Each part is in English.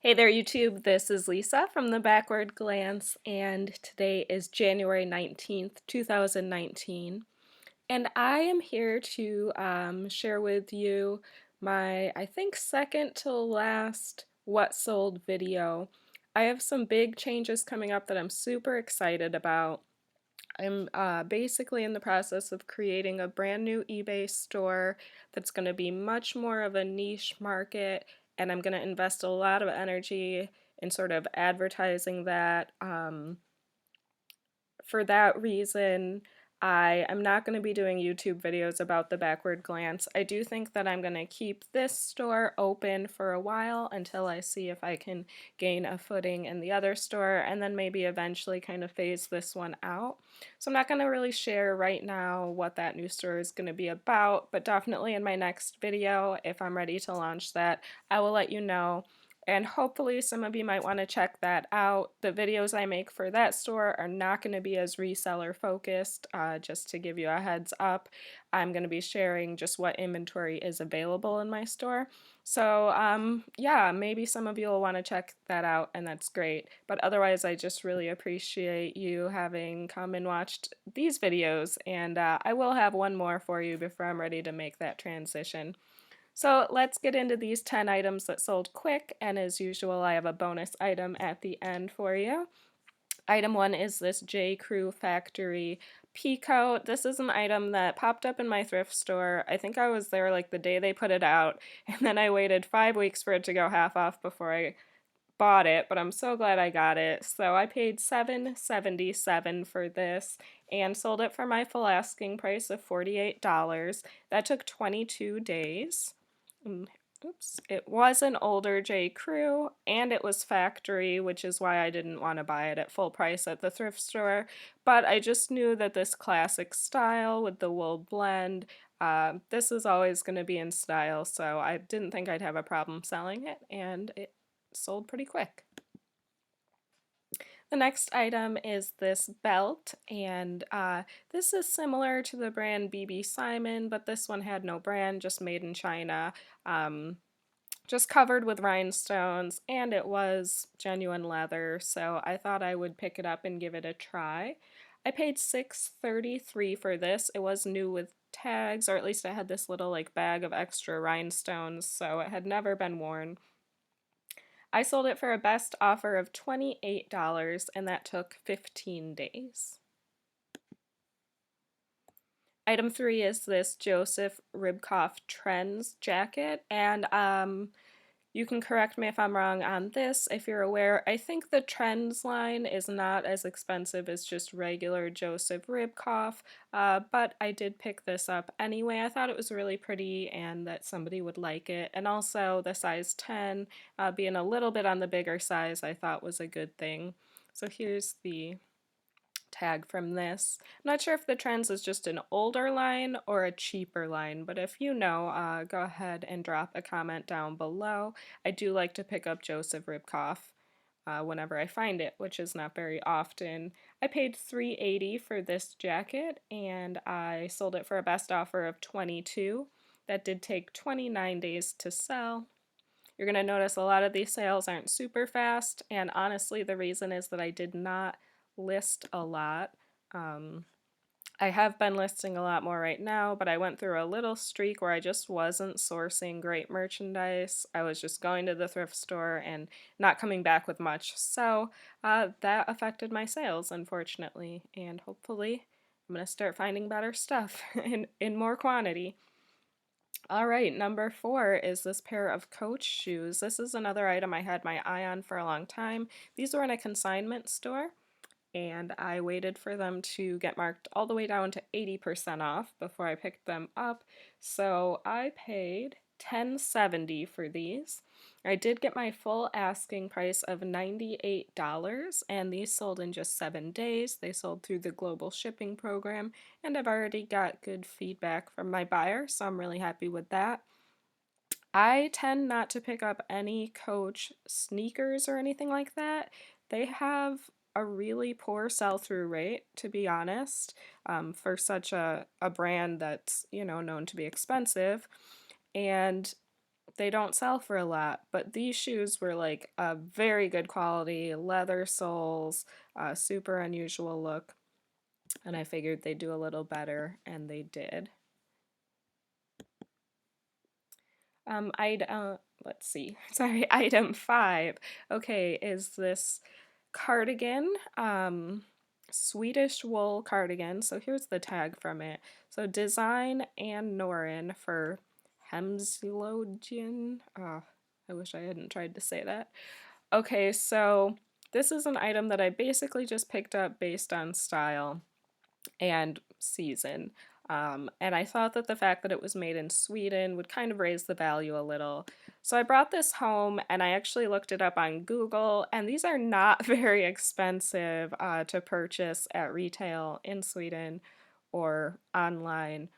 Hey there, YouTube. This is Lisa from the Backward Glance, and today is January 19th, 2019. And I am here to share with you my, I think, second to last What Sold video. I have some big changes coming up that I'm super excited about. I'm basically in the process of creating a brand new eBay store that's going to be much more of a niche market, and I'm going to invest a lot of energy in sort of advertising that. For that reason, I am not going to be doing YouTube videos about the Backward Glance. I do think that I'm going to keep this store open for a while until I see if I can gain a footing in the other store, and then maybe eventually kind of phase this one out. So I'm not going to really share right now what that new store is going to be about, but definitely in my next video, if I'm ready to launch that, I will let you know. And hopefully some of you might want to check that out. The videos I make for that store are not going to be as reseller focused, just to give you a heads up. I'm going to be sharing just what inventory is available in my store. So yeah, maybe some of you will want to check that out, and that's great. But otherwise, I just really appreciate you having come and watched these videos, and I will have one more for you before I'm ready to make that transition. So let's get into these 10 items that sold quick, and as usual, I have a bonus item at the end for you. Item 1 is this J. Crew Factory pea coat. This is an item that popped up in my thrift store. I think I was there like the day they put it out, and then I waited 5 weeks for it to go half off before I bought it, but I'm so glad I got it. So I paid $7.77 for this and sold it for my full asking price of $48. That took 22 days. Oops. It was an older J. Crew, and it was factory, which is why I didn't want to buy it at full price at the thrift store. But I just knew that this classic style with the wool blend, this is always going to be in style, so I didn't think I'd have a problem selling it, and it sold pretty quick. The next item is this belt, and this is similar to the brand BB Simon, but this one had no brand, just made in China, just covered with rhinestones, and it was genuine leather, so I thought I would pick it up and give it a try. I paid $6.33 for this. It was new with tags, or at least it had this little like bag of extra rhinestones, so it had never been worn. I sold it for a best offer of $28, and that took 15 days. Item 3 is this Joseph Ribkoff Trends jacket, and you can correct me if I'm wrong on this if you're aware. I think the Trends line is not as expensive as just regular Joseph Ribkoff, but I did pick this up anyway. I thought it was really pretty and that somebody would like it. And also the size 10, being a little bit on the bigger size, I thought was a good thing. So here's the tag from this. I'm not sure if the Trends is just an older line or a cheaper line, but if you know, go ahead and drop a comment down below. I do like to pick up Joseph Ribkoff whenever I find it, which is not very often. I paid $3.80 for this jacket, and I sold it for a best offer of $22. That did take 29 days to sell. You're going to notice a lot of these sales aren't super fast, and honestly the reason is that I did not list a lot. I have been listing a lot more right now, but I went through a little streak where I just wasn't sourcing great merchandise. I was just going to the thrift store and not coming back with much. So that affected my sales, unfortunately, and hopefully I'm going to start finding better stuff in more quantity. All right, number 4 is this pair of Coach shoes. This is another item I had my eye on for a long time. These were in a consignment store, and I waited for them to get marked all the way down to 80% off before I picked them up. So I paid $10.70 for these. I did get my full asking price of $98, and these sold in just 7 days. They sold through the global shipping program, and I've already got good feedback from my buyer, so I'm really happy with that. I tend not to pick up any Coach sneakers or anything like that. They have a really poor sell-through rate, to be honest, for such a brand that's, you know, known to be expensive. And they don't sell for a lot, but these shoes were like a very good quality, leather soles, super unusual look, and I figured they'd do a little better, and they did. I'd let's see. Sorry, item 5. Okay, is this cardigan, Swedish wool cardigan. So here's the tag from it. So design and Norin for Hemslogen. Oh, I wish I hadn't tried to say that. Okay, so this is an item that I basically just picked up based on style and season. And I thought that the fact that it was made in Sweden would kind of raise the value a little. So I brought this home and I actually looked it up on Google, and these are not very expensive to purchase at retail in Sweden or online,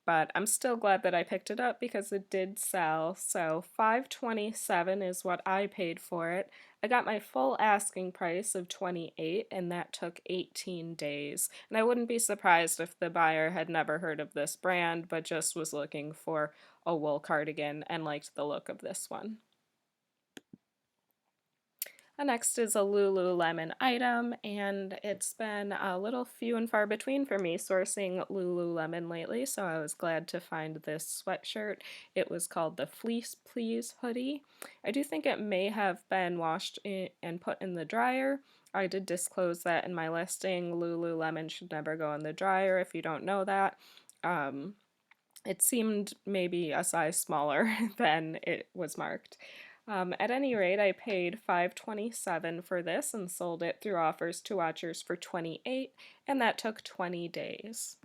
but I'm still glad that I picked it up because it did sell. So $5.27 is what I paid for it. I got my full asking price of $28, and that took 18 days. And I wouldn't be surprised if the buyer had never heard of this brand but just was looking for a wool cardigan and liked the look of this one. Next is a Lululemon item, and it's been a little few and far between for me sourcing Lululemon lately, so I was glad to find this sweatshirt. It was called the Fleece Please hoodie. I do think it may have been washed and put in the dryer. I did disclose that in my listing. Lululemon should never go in the dryer if you don't know that. It seemed maybe a size smaller than it was marked. At any rate, I paid $5.27 for this and sold it through offers to watchers for $28, and that took 20 days.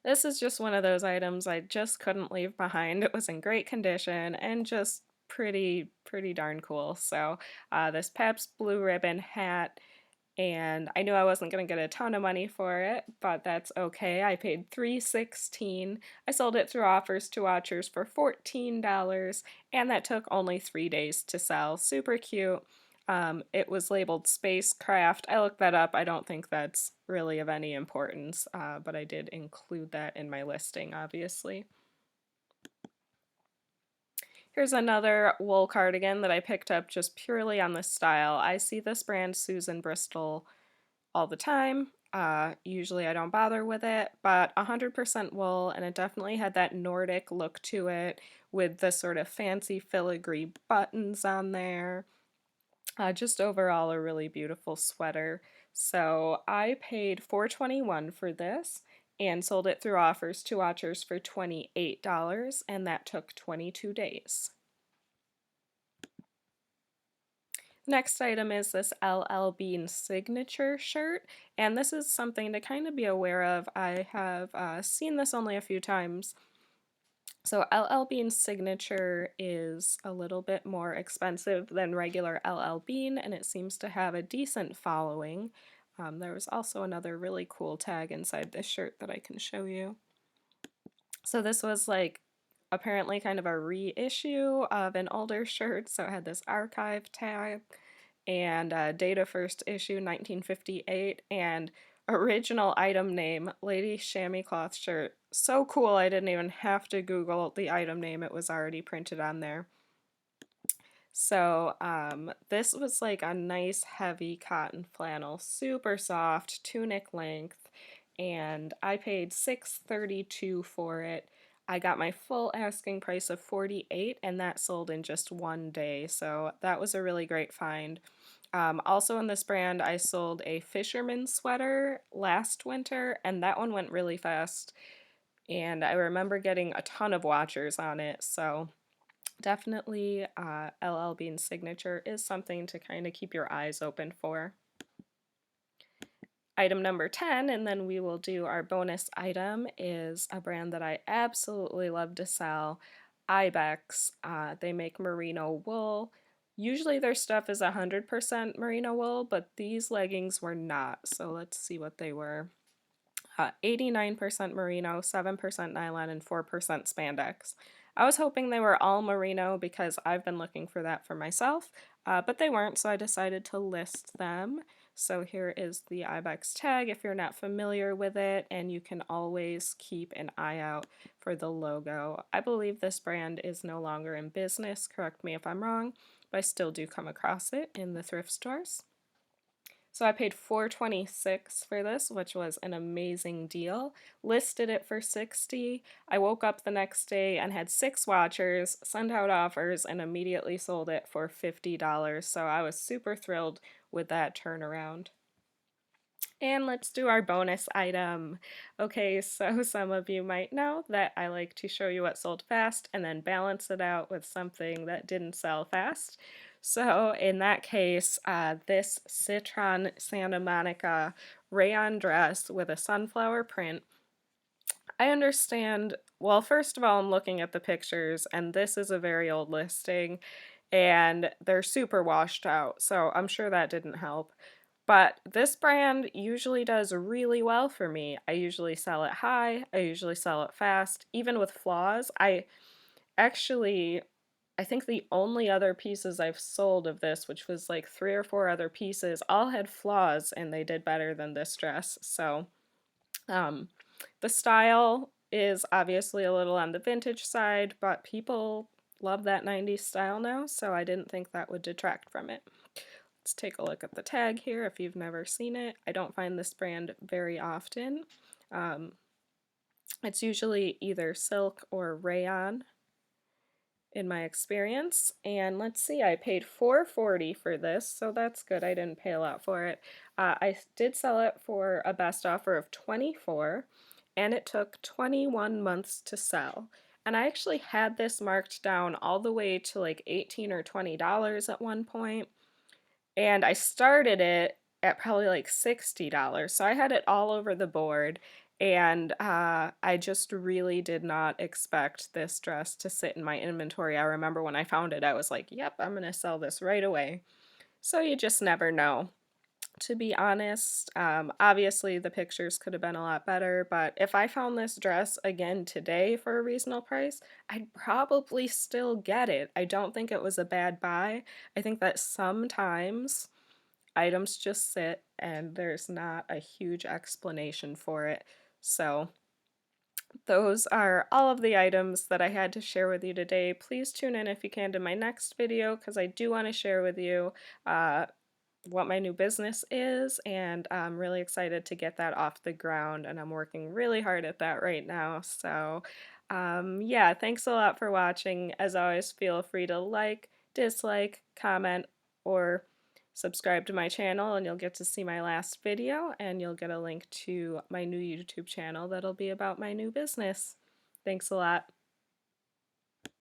This is just one of those items I just couldn't leave behind. It was in great condition and just pretty darn cool. So this Pabst Blue Ribbon hat, and I knew I wasn't going to get a ton of money for it, but that's okay. I paid $3.16. I sold it through offers to watchers for $14, and that took only 3 days to sell. Super cute. It was labeled Spacecraft. I looked that up. I don't think that's really of any importance, but I did include that in my listing, obviously. Here's another wool cardigan that I picked up just purely on the style. I see this brand Susan Bristol all the time. Usually I don't bother with it, but 100% wool, and it definitely had that Nordic look to it with the sort of fancy filigree buttons on there. Just overall a really beautiful sweater. So I paid $4.21 for this and sold it through offers to watchers for $28, and that took 22 days. Next item is this LL Bean signature shirt, and this is something to kind of be aware of. I have seen this only a few times. So LL Bean signature is a little bit more expensive than regular LL Bean, and it seems to have a decent following. There was also another really cool tag inside this shirt that I can show you. So this was like apparently kind of a reissue of an older shirt, so it had this archive tag and date of first issue 1958 and original item name lady chamois cloth shirt. So cool, I didn't even have to Google the item name, it was already printed on there. So this was like a nice heavy cotton flannel, super soft, tunic length, and I paid $6.32 for it. I got my full asking price of $48, and that sold in just 1 day, so that was a really great find. Also in this brand, I sold a fisherman sweater last winter, and that one went really fast, and I remember getting a ton of watchers on it, so definitely LL Bean signature is something to kind of keep your eyes open for. Item number 10, and then we will do our bonus item, is a brand that I absolutely love to sell, Ibex. They make merino wool. Usually their stuff is 100% merino wool, but these leggings were not, so let's see what they were. 89% merino, 7% nylon, and 4% spandex. I was hoping they were all merino because I've been looking for that for myself, but they weren't, so I decided to list them. So here is the Ibex tag if you're not familiar with it, and you can always keep an eye out for the logo. I believe this brand is no longer in business, correct me if I'm wrong, but I still do come across it in the thrift stores. So I paid $4.26 for this, which was an amazing deal. Listed it for $60. I woke up the next day and had 6 watchers, sent out offers, and immediately sold it for $50. So I was super thrilled with that turnaround. And let's do our bonus item. Okay, so some of you might know that I like to show you what sold fast and then balance it out with something that didn't sell fast. So in that case, this Citron Santa Monica rayon dress with a sunflower print, I understand, well, first of all, I'm looking at the pictures, and this is a very old listing, and they're super washed out, so I'm sure that didn't help. But this brand usually does really well for me. I usually sell it high, I usually sell it fast, even with flaws. Actually, I think the only other pieces I've sold of this, which was like 3 or 4 other pieces, all had flaws and they did better than this dress. So, um, the style is obviously a little on the vintage side, but people love that 90s style now, so I didn't think that would detract from it. Let's take a look at the tag here if you've never seen it. I don't find this brand very often. Um, it's usually either silk or rayon in my experience. And let's see, I paid $4.40 for this, so that's good. I didn't pay a lot for it. I did sell it for a best offer of $24, and it took 21 months to sell. And I actually had this marked down all the way to like $18 or $20 at one point. And I started it at probably like $60. So I had it all over the board. And I just really did not expect this dress to sit in my inventory. I remember when I found it, I was like, yep, I'm going to sell this right away. So you just never know. To be honest, obviously the pictures could have been a lot better, but if I found this dress again today for a reasonable price, I'd probably still get it. I don't think it was a bad buy. I think that sometimes items just sit and there's not a huge explanation for it. So those are all of the items that I had to share with you today. Please tune in if you can to my next video because I do want to share with you what my new business is, and I'm really excited to get that off the ground, and I'm working really hard at that right now. So yeah, thanks a lot for watching. As always, feel free to like, dislike, comment, or subscribe to my channel, and you'll get to see my last video, and you'll get a link to my new YouTube channel that'll be about my new business. Thanks a lot.